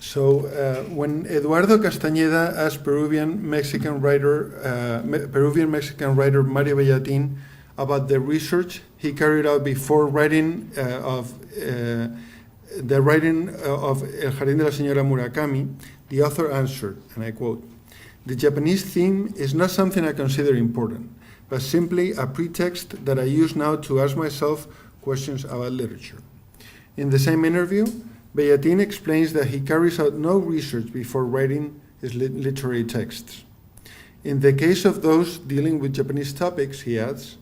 So when Eduardo Castañeda asked Peruvian-Mexican writer Mario Bellatin about the research he carried out before writing of El Jardin de la Senora Murakami, the author answered, and I quote, "The Japanese theme is not something I consider important, but simply a pretext that I use now to ask myself questions about literature." In the same interview, Bellatin explains that he carries out no research before writing his literary texts. In the case of those dealing with Japanese topics, he adds,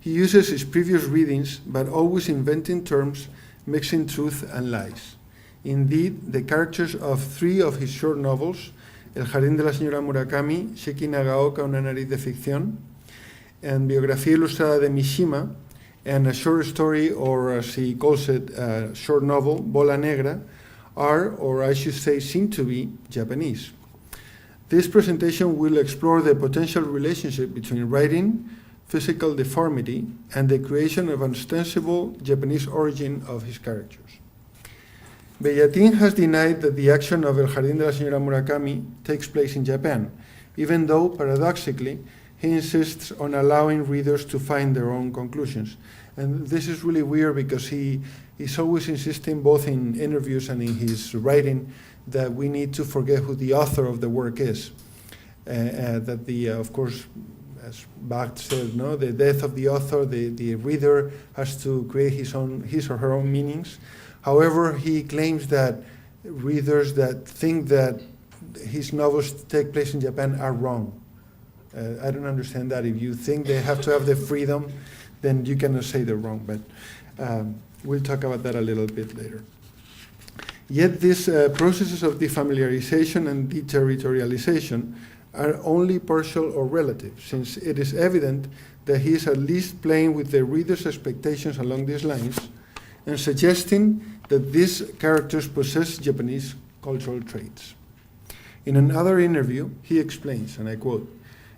he uses his previous readings, but always inventing terms, mixing truth and lies. Indeed, the characters of 3 of his short novels, El Jardín de la Señora Murakami, Shiki Nagaoka, Una nariz de ficcion, and Biografia ilustrada de Mishima, and a short story, or as he calls it, a short novel, Bola negra, are, or I should say, seem to be, Japanese. This presentation will explore the potential relationship between writing, physical deformity, and the creation of an ostensible Japanese origin of his characters. Bellatin has denied that the action of El Jardín de la Señora Murakami takes place in Japan, even though, paradoxically, he insists on allowing readers to find their own conclusions. And this is really weird because he's always insisting, both in interviews and in his writing, that we need to forget who the author of the work is. Of course, as Bach said, no, the death of the author, the reader has to create his or her own meanings. However, he claims that readers that think that his novels take place in Japan are wrong. I don't understand that. If you think they have to have the freedom, then you cannot say they're wrong. But we'll talk about that a little bit later. Yet these processes of defamiliarization and deterritorialization are only partial or relative, since it is evident that he is at least playing with the reader's expectations along these lines and suggesting that these characters possess Japanese cultural traits. In another interview, he explains, and I quote,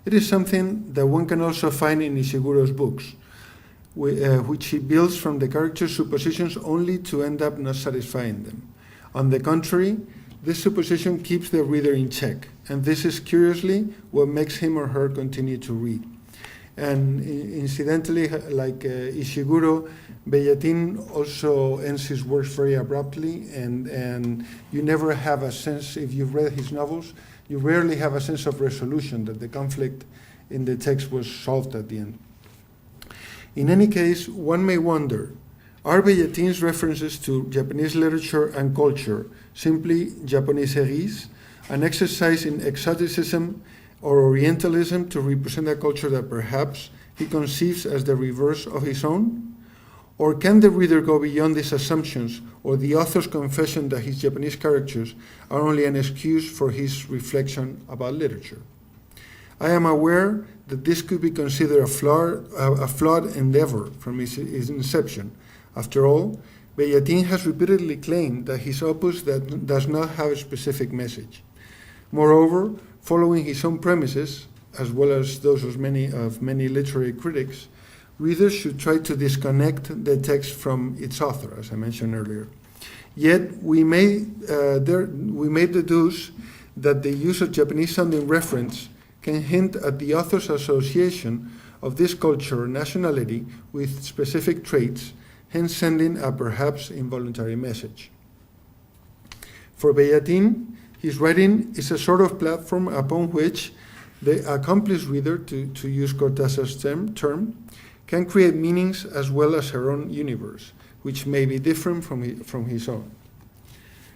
"It is something that one can also find in Ishiguro's books, which he builds from the characters' suppositions only to end up not satisfying them. On the contrary, this supposition keeps the reader in check, and this is curiously what makes him or her continue to read." And incidentally, like Ishiguro, Bellatin also ends his works very abruptly, and you never have a sense, if you've read his novels, you rarely have a sense of resolution, that the conflict in the text was solved at the end. In any case, one may wonder, are Bellatin's references to Japanese literature and culture simply Japonisseries, an exercise in exoticism or Orientalism to represent a culture that perhaps he conceives as the reverse of his own? Or can the reader go beyond these assumptions, or the author's confession that his Japanese characters are only an excuse for his reflection about literature? I am aware that this could be considered a flawed endeavor from his inception. After all, Bellatin has repeatedly claimed that his opus does not have a specific message. Moreover, following his own premises, as well as those of many literary critics, readers should try to disconnect the text from its author, as I mentioned earlier. Yet, we may deduce that the use of Japanese-sounding reference can hint at the author's association of this culture or nationality with specific traits, hence sending a perhaps involuntary message. For Bellatin, his writing is a sort of platform upon which the accomplished reader, to use Cortázar's term, can create meanings as well as her own universe, which may be different from his own.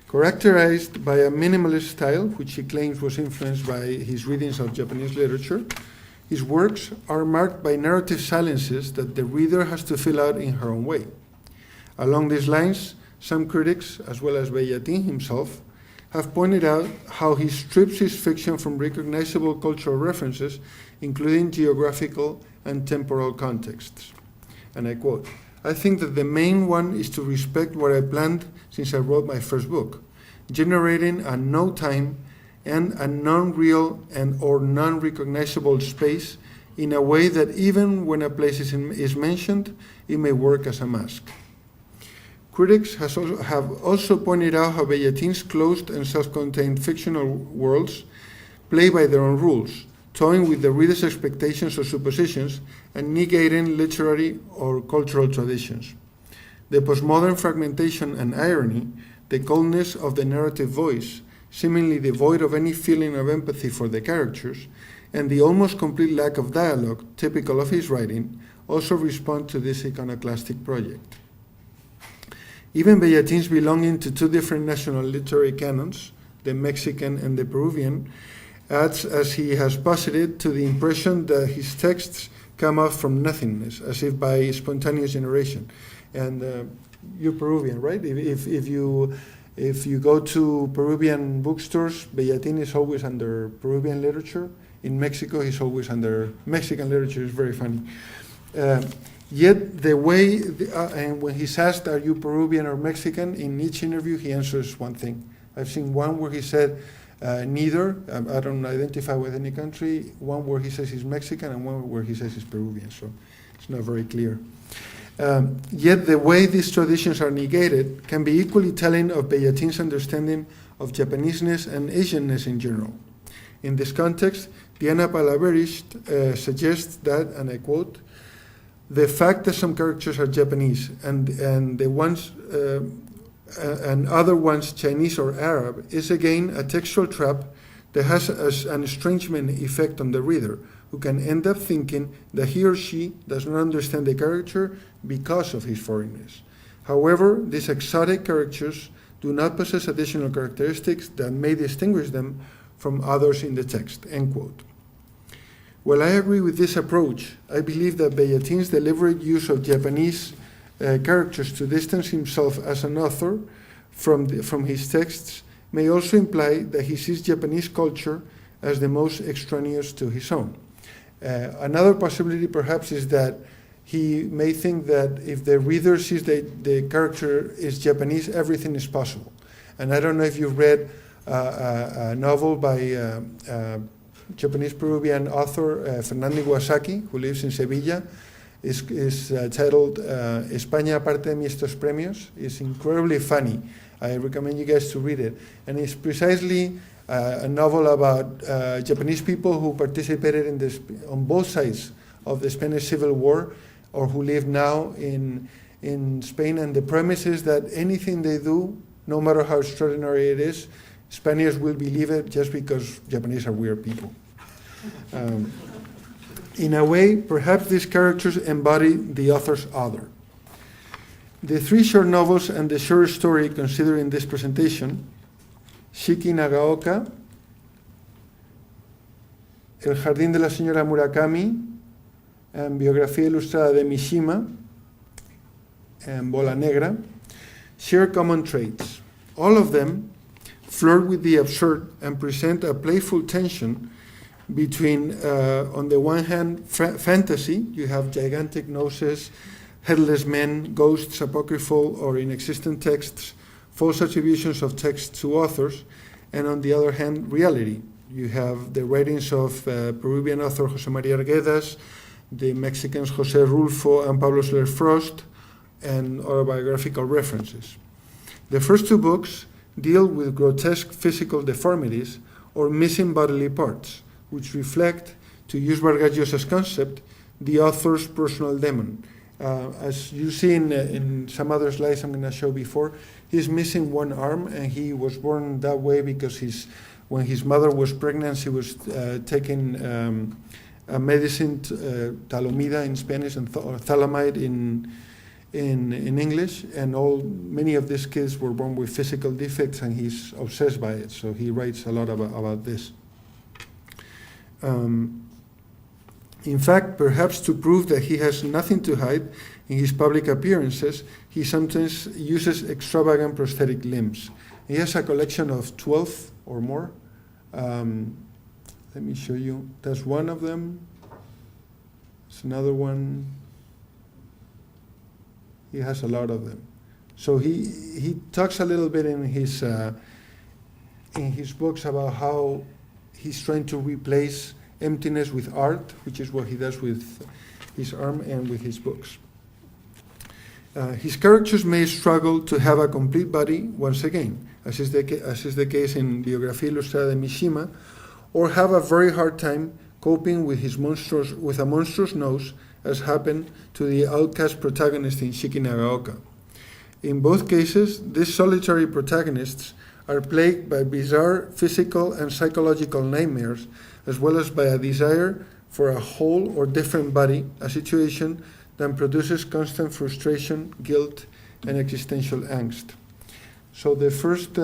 Characterized by a minimalist style, which he claims was influenced by his readings of Japanese literature, his works are marked by narrative silences that the reader has to fill out in her own way. Along these lines, some critics, as well as Bellatin himself, have pointed out how he strips his fiction from recognizable cultural references, including geographical and temporal contexts. And I quote, "I think that the main one is to respect what I planned since I wrote my first book, generating a no-time and a non-real or non-recognizable space in a way that even when a place is mentioned, it may work as a mask." Critics have also pointed out how Bellatin's closed and self-contained fictional worlds play by their own rules, toying with the reader's expectations or suppositions and negating literary or cultural traditions. The postmodern fragmentation and irony, the coldness of the narrative voice, seemingly devoid of any feeling of empathy for the characters, and the almost complete lack of dialogue typical of his writing, also respond to this iconoclastic project. Even Bellatin's belonging to two different national literary canons, the Mexican and the Peruvian, adds, as he has posited, to the impression that his texts come out from nothingness, as if by spontaneous generation. And you're Peruvian, right? If you go to Peruvian bookstores, Bellatin is always under Peruvian literature. In Mexico, he's always under Mexican literature. It's very funny. Yet the way, and when he's asked, are you Peruvian or Mexican, in each interview he answers one thing. I've seen one where he said, neither, I don't identify with any country, one where he says he's Mexican, and one where he says he's Peruvian, so it's not very clear. Yet the way these traditions are negated can be equally telling of Bellatin's understanding of Japaneseness and Asianness in general. In this context, Diana Palaverist suggests that, and I quote, the fact that some characters are Japanese and the ones and other ones Chinese or Arab is again a textual trap that has an estrangement effect on the reader, who can end up thinking that he or she does not understand the character because of his foreignness. However, these exotic characters do not possess additional characteristics that may distinguish them from others in the text, end quote. While I agree with this approach, I believe that Bellatin's deliberate use of Japanese characters to distance himself as an author from his texts may also imply that he sees Japanese culture as the most extraneous to his own. Another possibility perhaps is that he may think that if the reader sees the character is Japanese, everything is possible. And I don't know if you've read a novel by Japanese Peruvian author Fernando Iwasaki, who lives in Sevilla. Is titled España aparte de mí estos premios. It's incredibly funny. I recommend you guys to read it. And it's precisely a novel about Japanese people who participated in this on both sides of the Spanish Civil War, or who live now in Spain. And the premise is that anything they do, no matter how extraordinary it is, Spaniards will believe it just because Japanese are weird people. In a way, perhaps these characters embody the author's other. The three short novels and the short story considered in this presentation, Shiki Nagaoka, El jardin de la senora Murakami, and Biografia ilustrada de Mishima, and Bola negra, share common traits. All of them flirt with the absurd and present a playful tension between, on the one hand, fantasy. You have gigantic noses, headless men, ghosts, apocryphal or inexistent texts, false attributions of texts to authors, and on the other hand, reality. You have the writings of Peruvian author José María Arguedas, the Mexicans José Rulfo and Pablo Soler Frost, and autobiographical references. The first two books deal with grotesque physical deformities or missing bodily parts, which reflect, to use Vargas Llosa's concept, the author's personal demon. As you see in some other slides I'm going to show before, he's missing one arm, and he was born that way because when his mother was pregnant, she was taking a medicine, talomida in Spanish, and or thalamide in English, and many of these kids were born with physical defects, and he's obsessed by it. So he writes a lot about this. In fact, perhaps to prove that he has nothing to hide in his public appearances, he sometimes uses extravagant prosthetic limbs. He has a collection of 12 or more. Let me show you. That's one of them. There's another one. He has a lot of them. So he talks a little bit in his books about how he's trying to replace emptiness with art, which is what he does with his arm and with his books. His characters may struggle to have a complete body once again, as is the case in Biografia Ilustrada de Mishima, or have a very hard time coping with a monstrous nose, as happened to the outcast protagonist in Shiki Nagaoka. In both cases, these solitary protagonists are plagued by bizarre physical and psychological nightmares, as well as by a desire for a whole or different body, a situation that produces constant frustration, guilt, and existential angst. So the first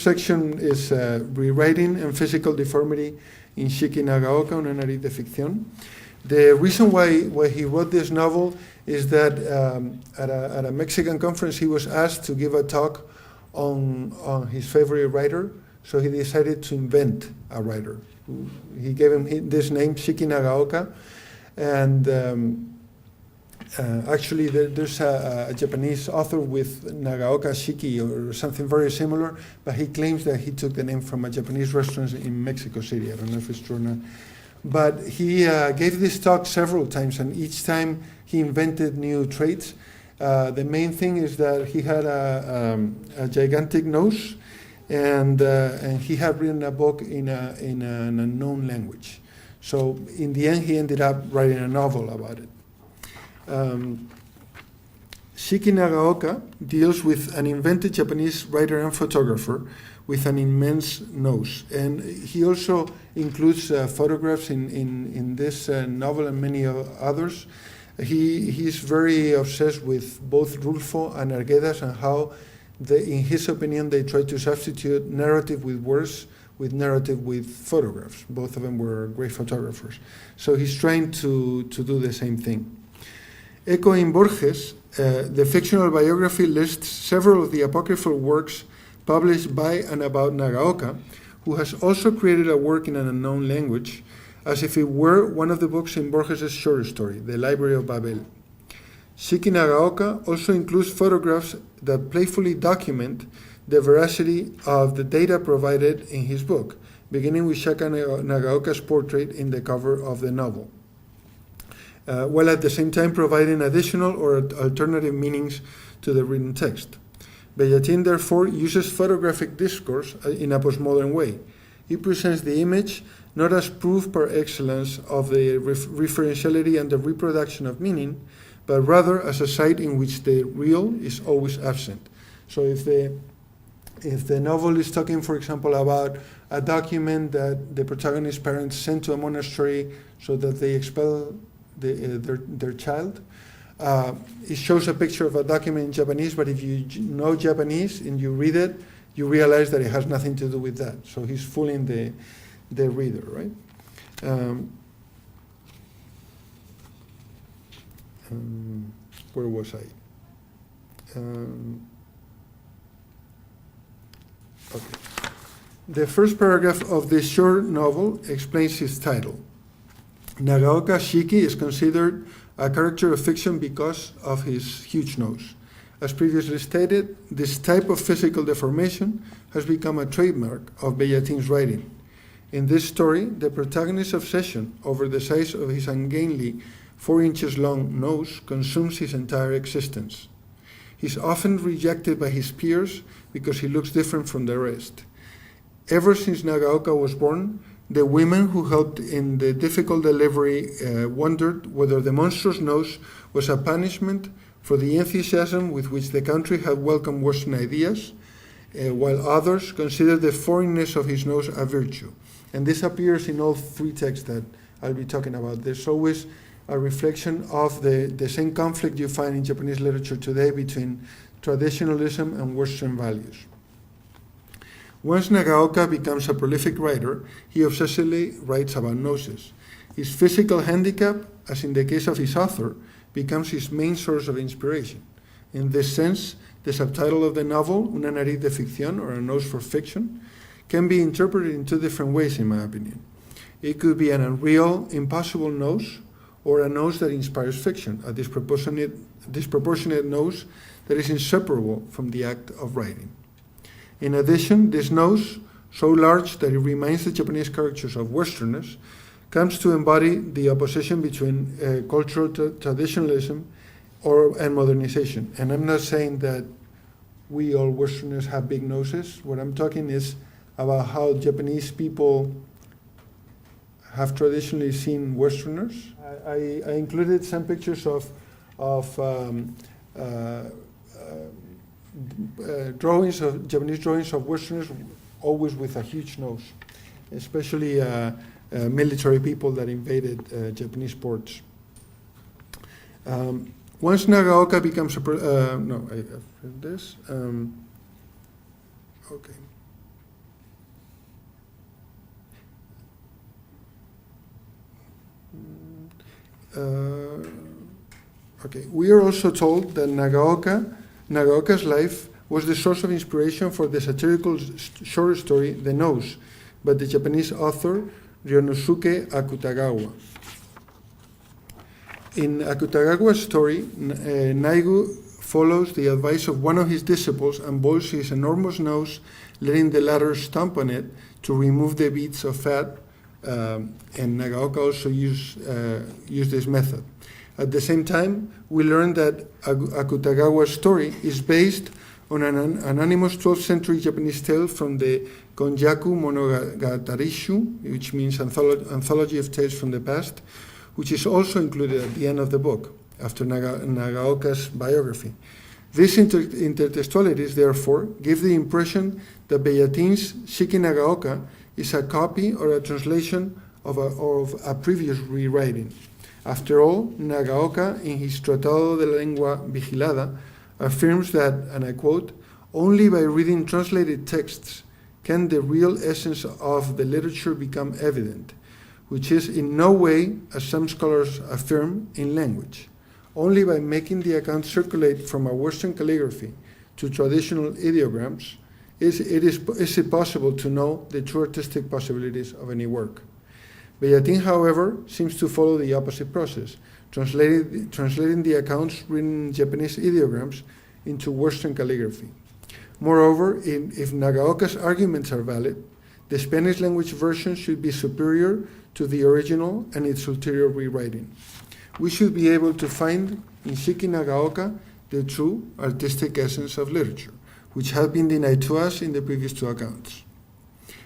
section is rewriting and physical deformity in Shiki Nagaoka, una nariz de ficción. The reason why he wrote this novel is that at a Mexican conference he was asked to give a talk on his favorite writer, so he decided to invent a writer. He gave him this name, Shiki Nagaoka, and actually there's a Japanese author with Nagaoka Shiki or something very similar, but he claims that he took the name from a Japanese restaurant in Mexico City. I don't know if it's true or not. But he gave this talk several times, and each time he invented new traits. The main thing is that he had a gigantic nose, and he had written a book in an unknown language. So in the end, he ended up writing a novel about it. Shiki Nagaoka deals with an invented Japanese writer and photographer with an immense nose. And he also includes photographs in this novel and many others. He's very obsessed with both Rulfo and Arguedas and how, in his opinion, they try to substitute narrative with words with narrative with photographs. Both of them were great photographers. So he's trying to do the same thing. Echoing Borges, the fictional biography lists several of the apocryphal works published by and about Nagaoka, who has also created a work in an unknown language, as if it were one of the books in Borges' short story, The Library of Babel. Shiki Nagaoka also includes photographs that playfully document the veracity of the data provided in his book, beginning with Shiki Nagaoka's portrait in the cover of the novel, while at the same time providing additional or alternative meanings to the written text. Bellatin, therefore, uses photographic discourse in a postmodern way. He presents the image not as proof par excellence of the referentiality and the reproduction of meaning, but rather as a site in which the real is always absent. So if the novel is talking, for example, about a document that the protagonist's parents sent to a monastery so that they expel their child, it shows a picture of a document in Japanese, but if you know Japanese and you read it, you realize that it has nothing to do with that. So he's fooling the reader, right? Where was I? Okay. The first paragraph of this short novel explains its title. Nagaoka Shiki is considered a character of fiction because of his huge nose. As previously stated, this type of physical deformation has become a trademark of Bellatin's writing. In this story, the protagonist's obsession over the size of his ungainly 4 inches long nose consumes his entire existence. He's often rejected by his peers because he looks different from the rest. Ever since Nagaoka was born, the women who helped in the difficult delivery wondered whether the monstrous nose was a punishment for the enthusiasm with which the country had welcomed Western ideas, while others considered the foreignness of his nose a virtue. And this appears in all 3 texts that I'll be talking about. There's always a reflection of the same conflict you find in Japanese literature today between traditionalism and Western values. Once Nagaoka becomes a prolific writer, he obsessively writes about noses. His physical handicap, as in the case of his author, becomes his main source of inspiration. In this sense, the subtitle of the novel, Una nariz de ficción, or A Nose for Fiction, can be interpreted in 2 different ways, in my opinion. It could be an unreal, impossible nose, or a nose that inspires fiction, a disproportionate nose that is inseparable from the act of writing. In addition, this nose, so large that it reminds the Japanese characters of Westerners, comes to embody the opposition between cultural traditionalism and modernization. And I'm not saying that we all Westerners have big noses. What I'm talking is about how Japanese people have traditionally seen Westerners. I included some pictures of Japanese drawings of Westerners, always with a huge nose, especially military people that invaded Japanese ports. Once Nagaoka becomes a no, I read this. Okay. Okay. We are also told that Nagaoka's life was the source of inspiration for the satirical short story The Nose by the Japanese author Ryonosuke Akutagawa. In Akutagawa's story, Naigu follows the advice of one of his disciples and boils his enormous nose, letting the latter stomp on it to remove the beads of fat, and Nagaoka also used this method. At the same time, we learn that Akutagawa's story is based on an anonymous 12th century Japanese tale from the Konjaku Monogatari-shu, which means anthology of tales from the past, which is also included at the end of the book, after Nagaoka's biography. These intertextualities, therefore, give the impression that Bellatin's Shiki Nagaoka is a copy or a translation of a previous rewriting. After all, Nagaoka, in his Tratado de la Lengua Vigilada, affirms that, and I quote, "Only by reading translated texts can the real essence of the literature become evident, which is in no way, as some scholars affirm, in language. Only by making the account circulate from a Western calligraphy to traditional ideograms is it possible to know the true artistic possibilities of any work." Bellatin, however, seems to follow the opposite process, translating the accounts written in Japanese ideograms into Western calligraphy. Moreover, if Nagaoka's arguments are valid, the Spanish language version should be superior to the original and its ulterior rewriting. We should be able to find in Shiki Nagaoka the true artistic essence of literature, which had been denied to us in the previous two accounts.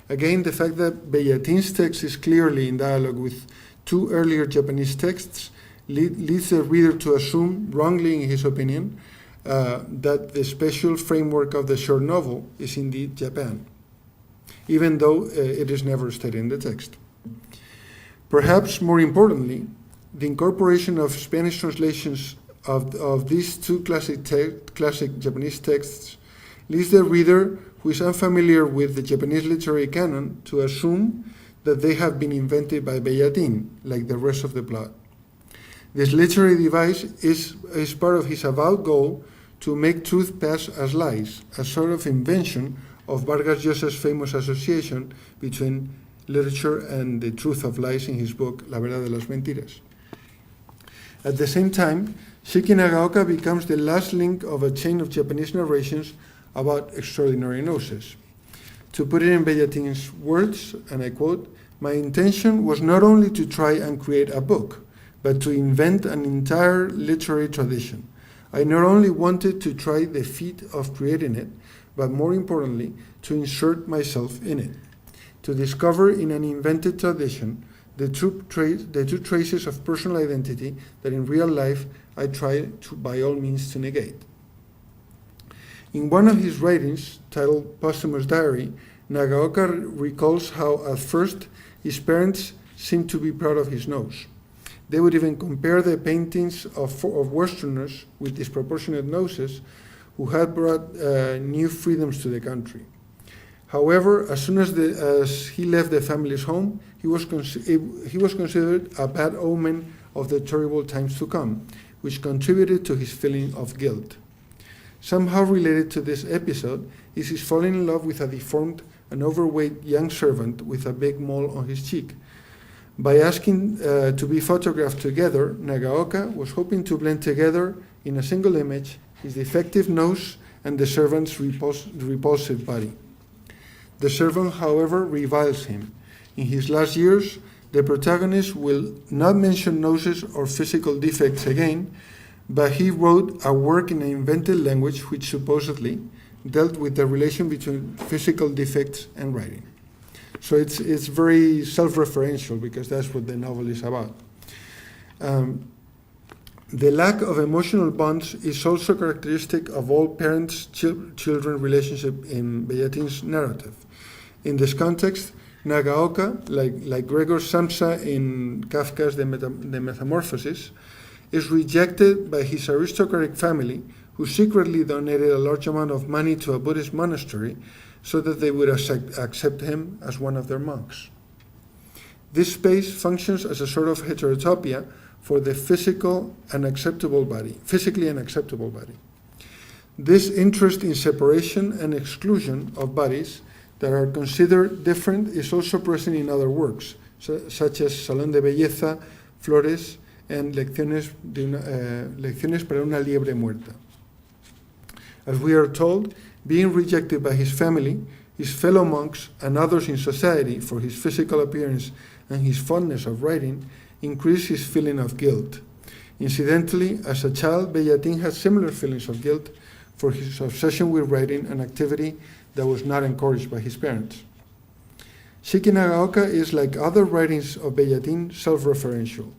Again, the fact that Bellatin's text is clearly in dialogue with two earlier Japanese texts leads the reader to assume, wrongly in his opinion, that the special framework of the short novel is indeed Japan, even though it is never stated in the text. Perhaps more importantly, the incorporation of Spanish translations of these two classic Japanese texts leads the reader who is unfamiliar with the Japanese literary canon to assume that they have been invented by Bellatin, like the rest of the plot. This literary device is part of his avowed goal to make truth pass as lies, a sort of invention of Vargas Llosa's famous association between literature and the truth of lies in his book La Verdad de las Mentiras. At the same time, Shiki Nagaoka becomes the last link of a chain of Japanese narrations about extraordinary noses. To put it in Bellatin's words, and I quote, "My intention was not only to try and create a book, but to invent an entire literary tradition. I not only wanted to try the feat of creating it, but more importantly, to insert myself in it, to discover in an invented tradition the two traces of personal identity that in real life I try to, by all means, to negate." In one of his writings, titled Posthumous Diary, Nagaoka recalls how at first his parents seemed to be proud of his nose. They would even compare the paintings of Westerners with disproportionate noses who had brought new freedoms to the country. However, as soon as he left the family's home, he was considered a bad omen of the terrible times to come, which contributed to his feeling of guilt. Somehow related to this episode is his falling in love with a deformed and overweight young servant with a big mole on his cheek. By asking to be photographed together, Nagaoka was hoping to blend together in a single image his defective nose and the servant's repulsive body. The servant, however, reviles him. In his last years, The protagonist will not mention noses or physical defects again, but he wrote a work in an invented language which supposedly dealt with the relation between physical defects and writing. So it's very self-referential because that's what the novel is about. The lack of emotional bonds is also characteristic of all parents-children relationship in Bellatin's narrative. In this context, Nagaoka, like Gregor Samsa in Kafka's The Metamorphosis, is rejected by his aristocratic family, who secretly donated a large amount of money to a Buddhist monastery so that they would accept him as one of their monks. This space functions as a sort of heterotopia for the physically unacceptable body. This interest in separation and exclusion of bodies that are considered different is also present in other works, such as Salón de Belleza, Flores, and Lecciones para una liebre muerta. As we are told, being rejected by his family, his fellow monks, and others in society for his physical appearance and his fondness of writing increased his feeling of guilt. Incidentally, as a child, Bellatin had similar feelings of guilt for his obsession with writing, an activity that was not encouraged by his parents. Shiki Nagaoka is, like other writings of Bellatin, self-referential.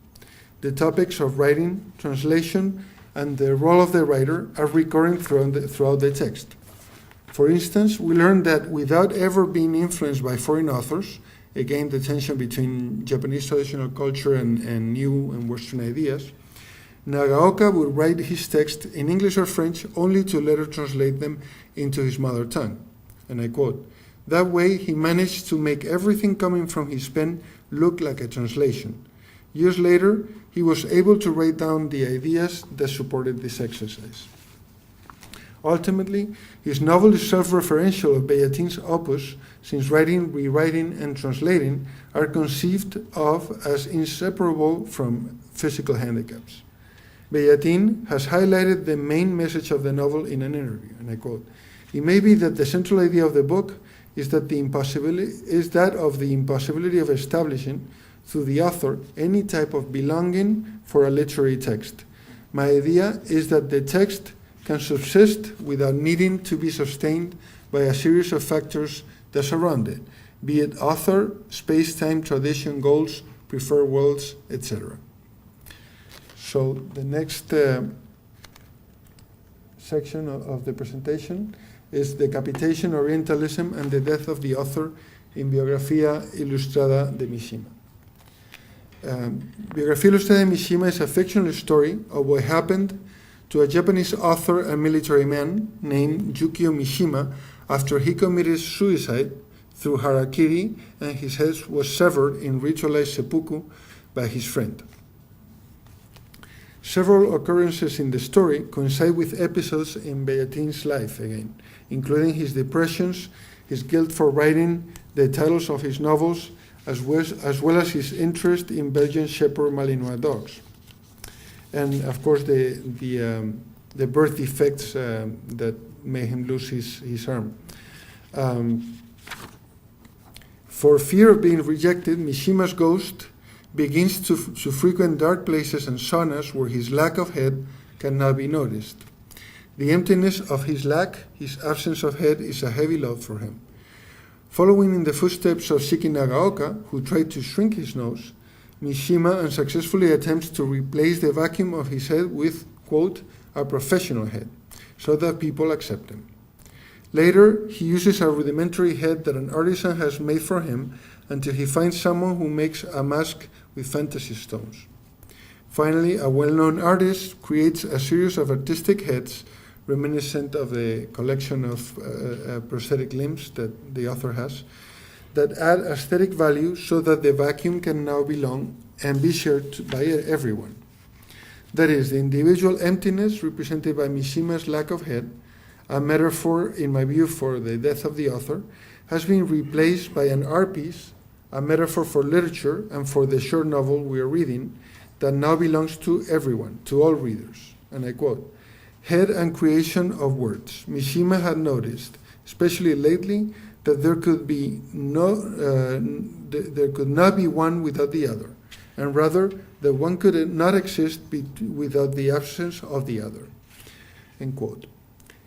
The topics of writing, translation, and the role of the writer are recurring throughout the text. For instance, we learn that without ever being influenced by foreign authors, again the tension between Japanese traditional culture and new and Western ideas, Nagaoka would write his text in English or French only to later translate them into his mother tongue. And I quote, "That way he managed to make everything coming from his pen look like a translation. Years later, he was able to write down the ideas that supported this exercise." Ultimately, his novel is self-referential of Bellatin's opus, since writing, rewriting, and translating are conceived of as inseparable from physical handicaps. Bellatin has highlighted the main message of the novel in an interview, and I quote, "It may be that the central idea of the book is that of the impossibility of establishing through the author any type of belonging for a literary text. My idea is that the text can subsist without needing to be sustained by a series of factors that surround it, be it author, space-time, tradition, goals, preferred worlds, etc." So the next section of the presentation is Decapitation, Orientalism, and the Death of the Author in Biografia Ilustrada de Mishima. Biografia Ilustrada de Mishima is a fictional story of what happened to a Japanese author and military man named Yukio Mishima after he committed suicide through harakiri and his head was severed in ritualized seppuku by his friend. Several occurrences in the story coincide with episodes in Bellatin's life again, including his depressions, his guilt for writing, the titles of his novels, as well as his interest in Belgian Shepherd Malinois dogs. And of course the birth defects that made him lose his arm. For fear of being rejected, Mishima's ghost begins to frequent dark places and saunas where his lack of head cannot be noticed. The emptiness of his absence of head, is a heavy load for him. Following in the footsteps of Shiki Nagaoka, who tried to shrink his nose, Mishima unsuccessfully attempts to replace the vacuum of his head with, quote, a professional head, so that people accept him. Later, he uses a rudimentary head that an artisan has made for him until he finds someone who makes a mask with fantasy stones. Finally, a well-known artist creates a series of artistic heads reminiscent of the collection of prosthetic limbs that the author has, that add aesthetic value so that the vacuum can now belong and be shared by everyone. That is, the individual emptiness represented by Mishima's lack of head, a metaphor, in my view, for the death of the author, has been replaced by an art piece, a metaphor for literature and for the short novel we are reading, that now belongs to everyone, to all readers. And I quote, "Head and creation of words. Mishima had noticed, especially lately, that there could not be one without the other, and rather that one could not exist without the absence of the other. End quote.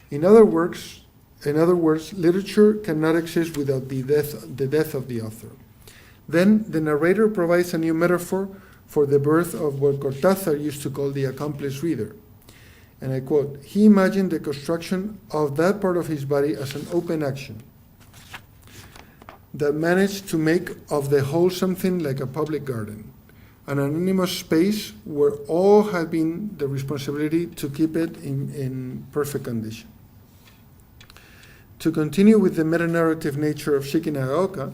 In other words, literature cannot exist without the death of the author. Then the narrator provides a new metaphor for the birth of what Cortázar used to call the accomplished reader. And I quote, "He imagined the construction of that part of his body as an open action that managed to make of the whole something like a public garden, an anonymous space where all had been the responsibility to keep it in perfect condition." To continue with the meta-narrative nature of Shiki Nagaoka,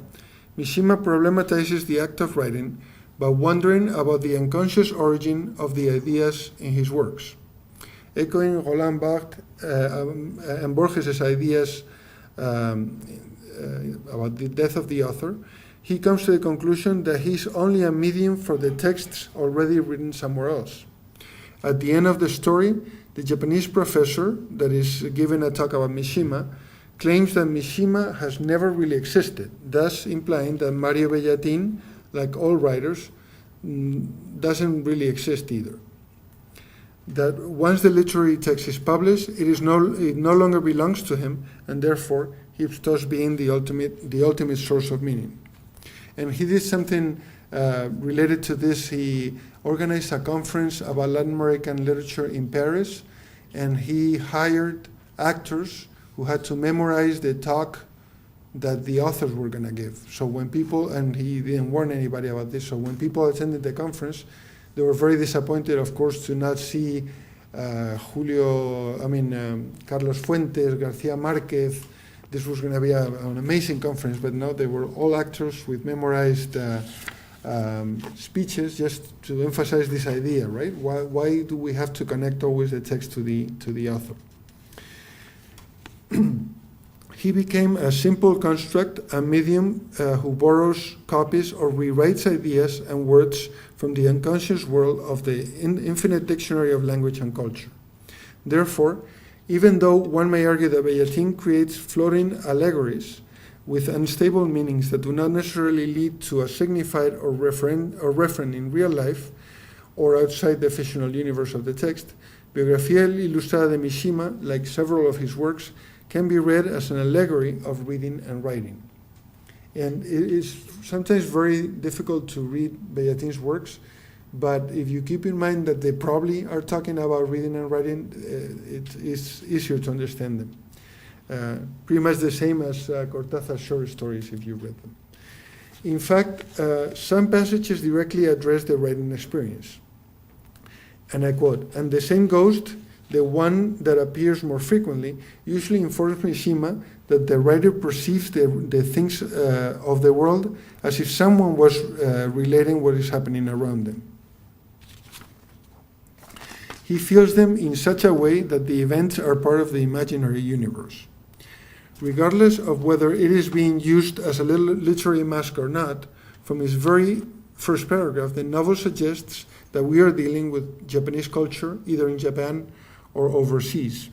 Mishima problematizes the act of writing by wondering about the unconscious origin of the ideas in his works. Echoing Roland Barthes and Borges' ideas about the death of the author, he comes to the conclusion that he's only a medium for the texts already written somewhere else. At the end of the story, the Japanese professor that is giving a talk about Mishima claims that Mishima has never really existed, thus implying that Mario Bellatin, like all writers, doesn't really exist either. That once the literary text is published, it no longer belongs to him, and therefore he stops being the ultimate source of meaning. And he did something related to this. He organized a conference about Latin American literature in Paris, and he hired actors who had to memorize the talk that the authors were going to give. So when people, and he didn't warn anybody about this, so when people attended the conference, they were very disappointed, of course, to not see Carlos Fuentes, Garcia Marquez. This was going to be an amazing conference, but no, they were all actors with memorized speeches, just to emphasize this idea, right? Why do we have to connect always the text to the author? He became a simple construct, a medium who borrows, copies, or rewrites ideas and words from the unconscious world of the infinite dictionary of language and culture. Therefore, even though one may argue that Bellatin creates floating allegories with unstable meanings that do not necessarily lead to a signified or referent in real life or outside the fictional universe of the text, Biografia ilustrada de Mishima, like several of his works, can be read as an allegory of reading and writing. And it is sometimes very difficult to read Bellatin's works, but if you keep in mind that they probably are talking about reading and writing, it is easier to understand them. Pretty much the same as Cortázar's short stories, if you read them. In fact, some passages directly address the writing experience. And I quote, "And the same ghost, the one that appears more frequently, usually informs Mishima that the writer perceives the things of the world as if someone was relating what is happening around them. He feels them in such a way that the events are part of the imaginary universe. Regardless of whether it is being used as a literary mask or not, from its very first paragraph, the novel suggests that we are dealing with Japanese culture, either in Japan or overseas.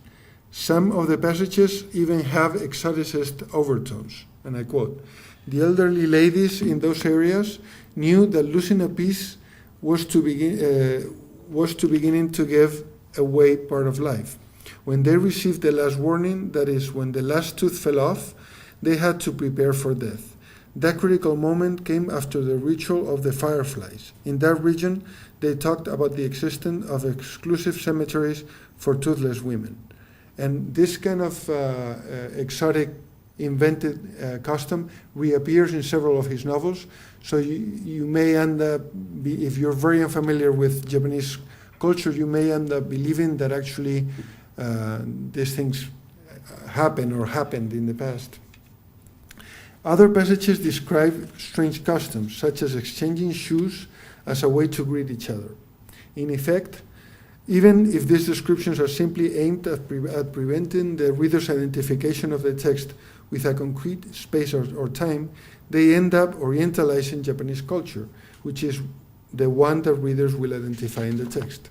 Some of the passages even have exoticist overtones." And I quote, "The elderly ladies in those areas knew that losing a piece was beginning to give away part of life. When they received the last warning, that is, when the last tooth fell off, they had to prepare for death. That critical moment came after the ritual of the fireflies. In that region, they talked about the existence of exclusive cemeteries for toothless women." And this kind of exotic, invented custom reappears in several of his novels. So you may end up, if you're very unfamiliar with Japanese culture, you may end up believing that actually these things happen or happened in the past. Other passages describe strange customs, such as exchanging shoes as a way to greet each other. In effect, even if these descriptions are simply aimed at preventing the reader's identification of the text with a concrete space or time, they end up orientalizing Japanese culture, which is the one that readers will identify in the text.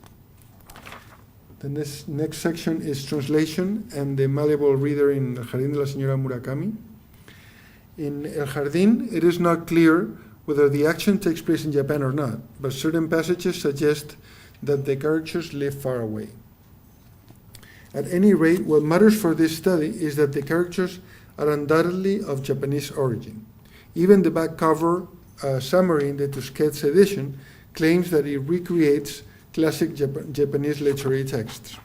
The next section is translation and the malleable reader in El Jardin de la Senora Murakami. In El Jardin, it is not clear whether the action takes place in Japan or not, but certain passages suggest that the characters live far away. At any rate, what matters for this study is that the characters are undoubtedly of Japanese origin. Even the back cover summary in the Tusquets edition claims that it recreates classic Japanese literary texts.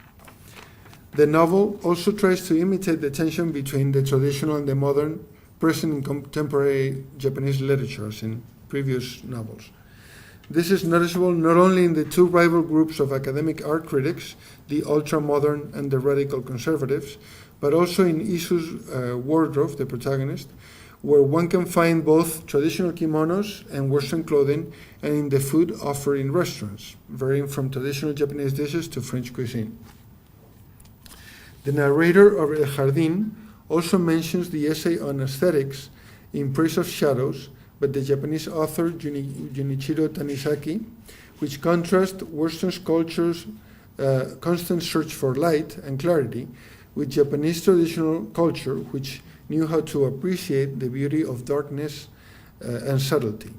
The novel also tries to imitate the tension between the traditional and the modern present in contemporary Japanese literature, as in previous novels. This is noticeable not only in the two rival groups of academic art critics, the ultra-modern and the radical conservatives, but also in Isu's wardrobe, the protagonist, where one can find both traditional kimonos and Western clothing, and in the food offered in restaurants, varying from traditional Japanese dishes to French cuisine. The narrator of El Jardin also mentions the essay on aesthetics in Praise of Shadows by the Japanese author Junichiro Tanizaki, which contrasts Western culture's constant search for light and clarity with Japanese traditional culture, which knew how to appreciate the beauty of darkness and subtlety.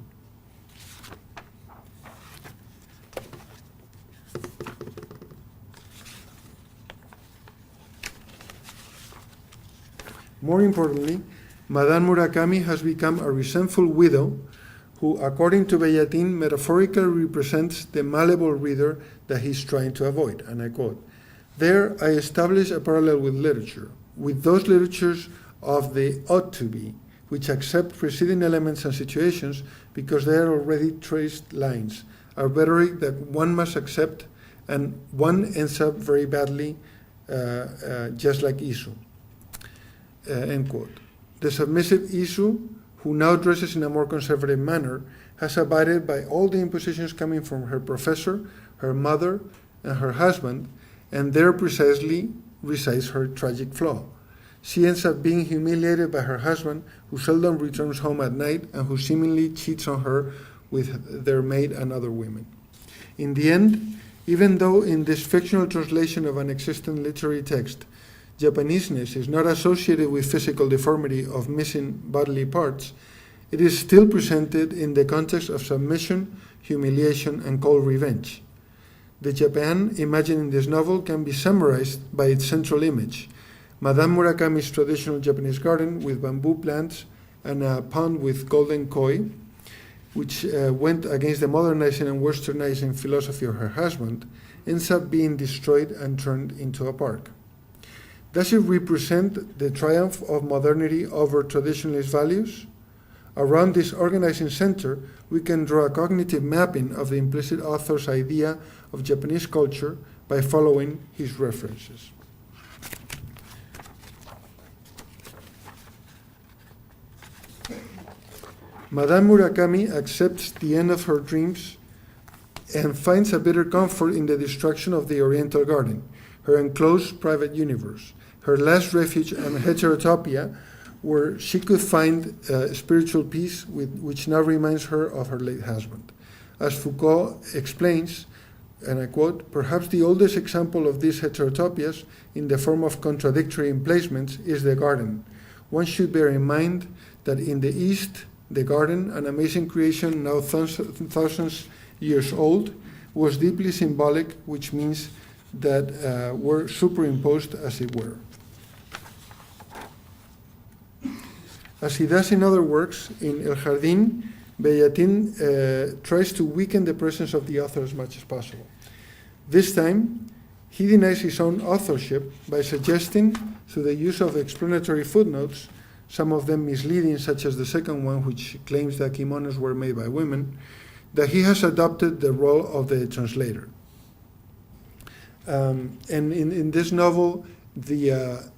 More importantly, Madame Murakami has become a resentful widow who, according to Bellatin, metaphorically represents the malleable reader that he's trying to avoid, and I quote, "There I establish a parallel with literature, with those literatures of the ought to be, which accept preceding elements and situations because they are already traced lines, a rhetoric that one must accept, and one ends up very badly, just like Isu." End quote. The submissive Isu, who now dresses in a more conservative manner, has abided by all the impositions coming from her professor, her mother, and her husband, and there precisely resides her tragic flaw. She ends up being humiliated by her husband, who seldom returns home at night and who seemingly cheats on her with their maid and other women. In the end, even though in this fictional translation of an existing literary text, Japaneseness is not associated with physical deformity of missing bodily parts, it is still presented in the context of submission, humiliation, and cold revenge. The Japan imagined in this novel can be summarized by its central image, Madame Murakami's traditional Japanese garden with bamboo plants and a pond with golden koi, which went against the modernizing and westernizing philosophy of her husband, ends up being destroyed and turned into a park. Does it represent the triumph of modernity over traditionalist values? Around this organizing center, we can draw a cognitive mapping of the implicit author's idea of Japanese culture by following his references. Madame Murakami accepts the end of her dreams and finds a bitter comfort in the destruction of the Oriental garden, her enclosed private universe, her last refuge and heterotopia, where she could find spiritual peace, which now reminds her of her late husband. As Foucault explains, and I quote, "Perhaps the oldest example of these heterotopias in the form of contradictory emplacements is the garden. One should bear in mind that in the East, the garden, an amazing creation now thousands years old, was deeply symbolic, which means that were superimposed as it were." As he does in other works, in El Jardin, Bellatin tries to weaken the presence of the author as much as possible. This time, he denies his own authorship by suggesting, through the use of explanatory footnotes, some of them misleading, such as the second one, which claims that kimonos were made by women, that he has adopted the role of the translator. And in this novel, the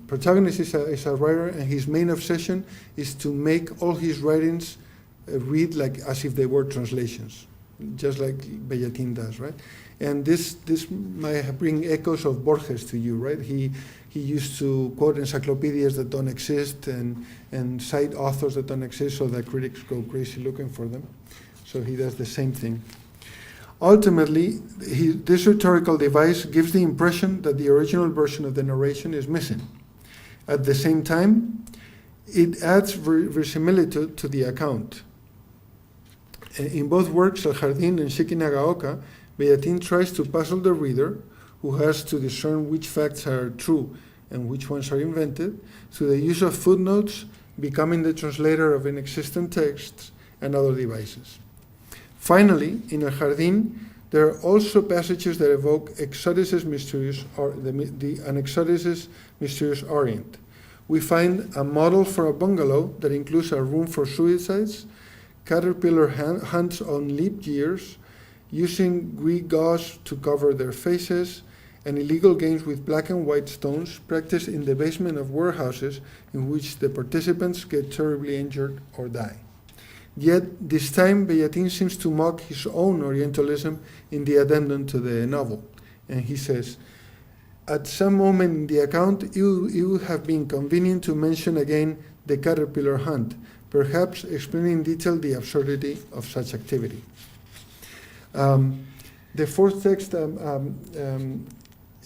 protagonist is a writer, and his main obsession is to make all his writings read like as if they were translations, just like Bellatin does, right? And this might bring echoes of Borges to you, right? He used to quote encyclopedias that don't exist and cite authors that don't exist so that critics go crazy looking for them. So he does the same thing. Ultimately, this rhetorical device gives the impression that the original version of the narration is missing. At the same time, it adds verisimilitude to the account. In both works, El Jardin and Shiki Nagaoka, Bellatin tries to puzzle the reader, who has to discern which facts are true and which ones are invented, through the use of footnotes, becoming the translator of inexistent texts and other devices. Finally, in El Jardin, there are also passages that evoke exoticist mysterious, or an exoticist mysterious orient. We find a model for a bungalow that includes a room for suicides, caterpillar hunts on leap years, using Greek gauze to cover their faces, and illegal games with black and white stones practiced in the basement of warehouses in which the participants get terribly injured or die. Yet, this time, Bellatin seems to mock his own Orientalism in the addendum to the novel. And he says, at some moment in the account, it would have been convenient to mention again the caterpillar hunt, perhaps explaining in detail the absurdity of such activity. The fourth text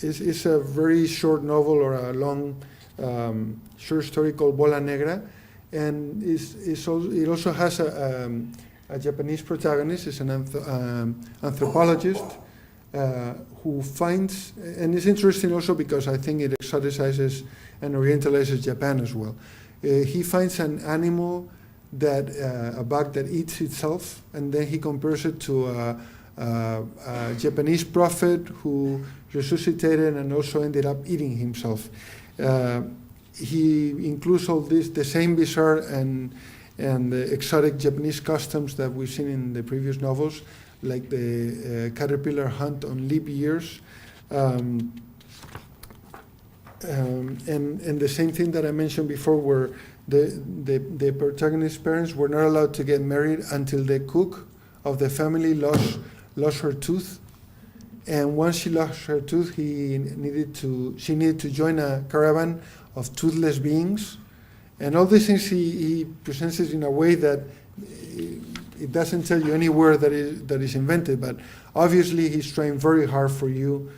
is a very short novel or a long short story called Bola negra, and it also has a Japanese protagonist. It's an anthropologist who finds, and it's interesting also because I think it exoticizes and orientalizes Japan as well. He finds an animal a bug that eats itself, and then he compares it to a Japanese prophet who resuscitated and also ended up eating himself. He includes all this, the same bizarre and exotic Japanese customs that we've seen in the previous novels, like the caterpillar hunt on leap years, and the same thing that I mentioned before, where the protagonist's parents were not allowed to get married until the cook of the family lost her tooth, and once she lost her tooth, she needed to join a caravan of toothless beings, and all these things he presents it in a way that it doesn't tell you any word that is invented, but obviously he's trying very hard for you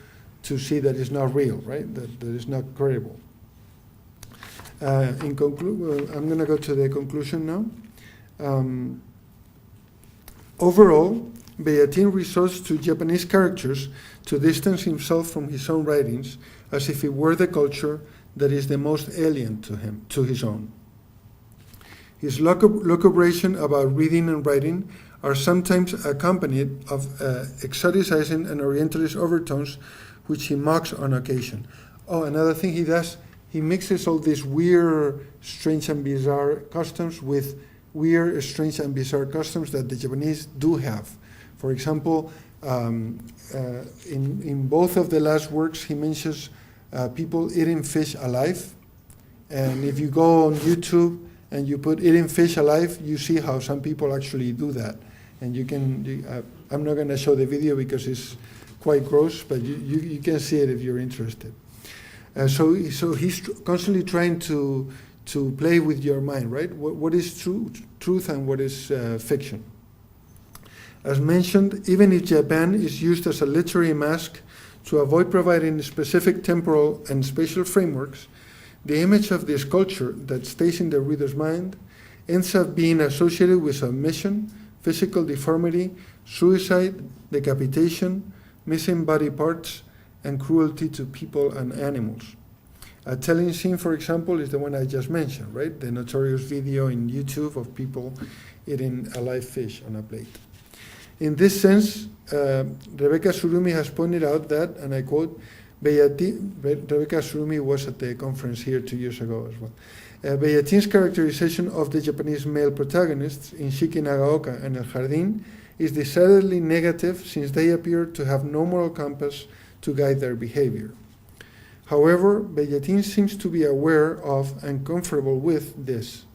to see that it's not real, right? That it's not credible. I'm going to go to the conclusion now. Overall, Bellatin resorts to Japanese characters to distance himself from his own writings, as if it were the culture that is the most alien to his own. His lucubration about reading and writing are sometimes accompanied of exoticizing and orientalist overtones, which he mocks on occasion. Oh, another thing he does, he mixes all these weird, strange and bizarre customs with weird, strange and bizarre customs that the Japanese do have. For example, in both of the last works, he mentions people eating fish alive. And if you go on YouTube and you put eating fish alive, you see how some people actually do that. And I'm not going to show the video because it's quite gross, but you can see it if you're interested. So he's constantly trying to play with your mind, right? What is truth and what is fiction? As mentioned, even if Japan is used as a literary mask to avoid providing specific temporal and spatial frameworks, the image of this culture that stays in the reader's mind ends up being associated with submission, physical deformity, suicide, decapitation, missing body parts, and cruelty to people and animals. A telling scene, for example, is the one I just mentioned, right? The notorious video in YouTube of people eating a live fish on a plate. In this sense, Rebecca Surumi has pointed out that, and I quote, Rebecca Surumi was at the conference here 2 years ago as well. Bellatin's characterization of the Japanese male protagonists in Shiki Nagaoka and El Jardin is decidedly negative, since they appear to have no moral compass to guide their behavior. However, Bellatin seems to be aware of and comfortable with this.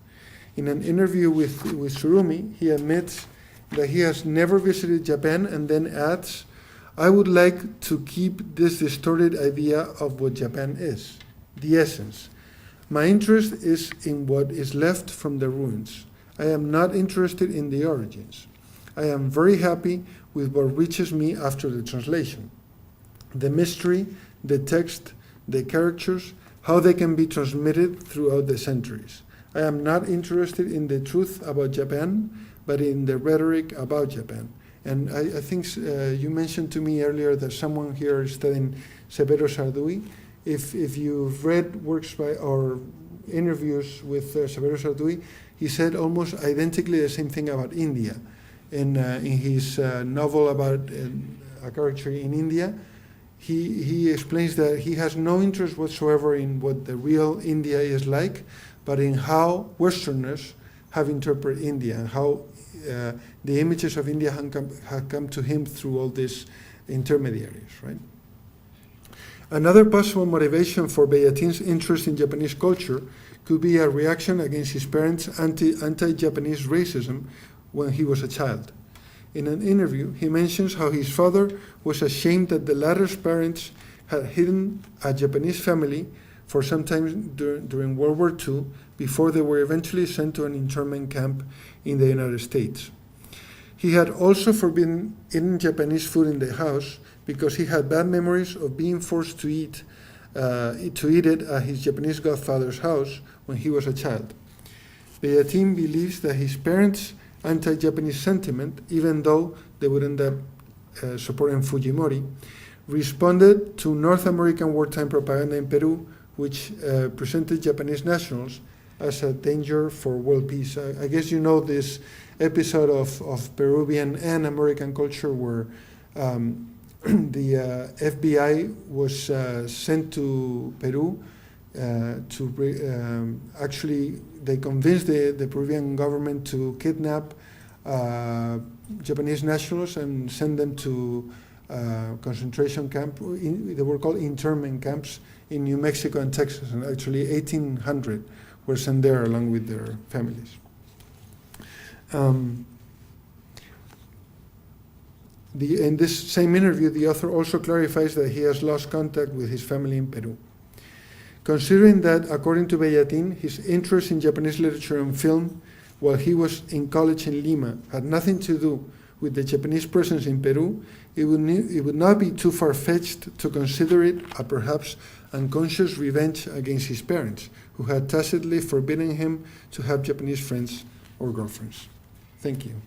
In an interview with Surumi, he admits that he has never visited Japan, and then adds, "I would like to keep this distorted idea of what Japan is, the essence. My interest is in what is left from the ruins. I am not interested in the origins. I am very happy with what reaches me after the translation. The mystery, the text, the characters, how they can be transmitted throughout the centuries. I am not interested in the truth about Japan, but in the rhetoric about Japan. And I think you mentioned to me earlier that someone here is studying Severo Sarduy. If you've read works by or interviews with Severo Sarduy, he said almost identically the same thing about India. In his novel about a character in India, he explains that he has no interest whatsoever in what the real India is like, but in how Westerners have interpreted India and how the images of India have come to him through all these intermediaries, right? Another possible motivation for Bellatin's interest in Japanese culture could be a reaction against his parents' anti-Japanese racism when he was a child. In an interview, he mentions how his father was ashamed that the latter's parents had hidden a Japanese family for some time during World War II before they were eventually sent to an internment camp in the United States. He had also forbidden eating Japanese food in the house because he had bad memories of being forced to eat it at his Japanese godfather's house when he was a child. Bellatin believes that his parents' anti-Japanese sentiment, even though they would end up supporting Fujimori, responded to North American wartime propaganda in Peru, which presented Japanese nationals as a danger for world peace. I guess you know this episode of Peruvian and American culture where the FBI was sent to Peru actually they convinced the Peruvian government to kidnap Japanese nationals and send them to concentration camp. They were called internment camps in New Mexico and Texas, and actually 1,800 were sent there along with their families. In this same interview, the author also clarifies that he has lost contact with his family in Peru. Considering that, according to Bellatin, his interest in Japanese literature and film while he was in college in Lima had nothing to do with the Japanese presence in Peru, it would not be too far-fetched to consider it a perhaps unconscious revenge against his parents, who had tacitly forbidden him to have Japanese friends or girlfriends. Thank you.